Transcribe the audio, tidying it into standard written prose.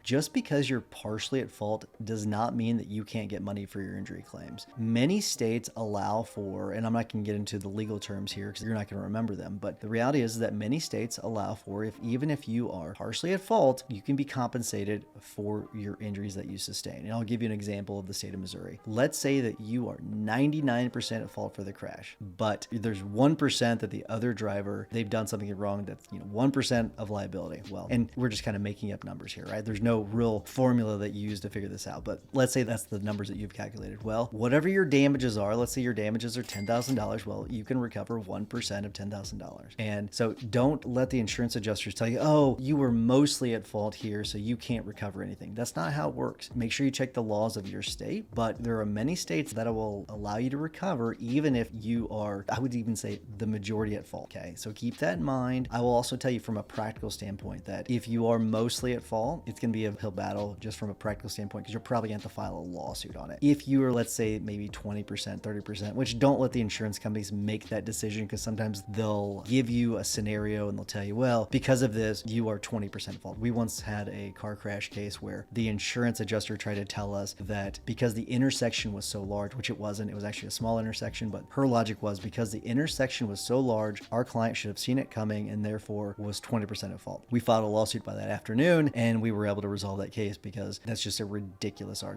just because you're partially at fault does not mean that you can't get money for your injury claims. Many states allow for, and I'm not going to get into the legal terms here because you're not going to remember them, but the reality is that many states allow for, if even if you are partially at fault, you can be compensated for your injuries that you sustain. And I'll give you an example of the state of Missouri. Let's say that you are 99% at fault for the crash, but there's 1% that the other driver, they've done something wrong that's 1% of liability. Well, and we're just kind of making up numbers here, right? There's no real formula that you use to figure this out, but let's say that's the numbers that you've calculated. Well, whatever your damages are, let's say your damages are $10,000. Well, you can recover 1% of $10,000. And so don't let the insurance adjusters tell you, oh, you were mostly at fault here, so you can't recover anything. That's not how it works. Make sure you check the laws of your state, but there are many states that will allow you to recover even if you are, I would even say, the majority at fault. Okay, so keep that in mind. I will also tell you from a practical standpoint that if you are mostly at fault, it's going to be a uphill battle just from a practical standpoint because you're probably going to have to file a lawsuit on it. If you are, let's say, maybe 20%, 30%, which don't let the insurance companies make that decision because sometimes they'll give you a scenario and they'll tell you, well, because of this, you are 20% at fault. We once had a car crash case where the insurance adjuster tried to tell us that because the intersection was so large, which it wasn't, it was actually a small intersection, but her logic was because the intersection was so large, our client should have seen it coming and therefore was 20% at fault. We filed a lawsuit by that afternoon and we were able to resolve that case because that's just a ridiculous argument.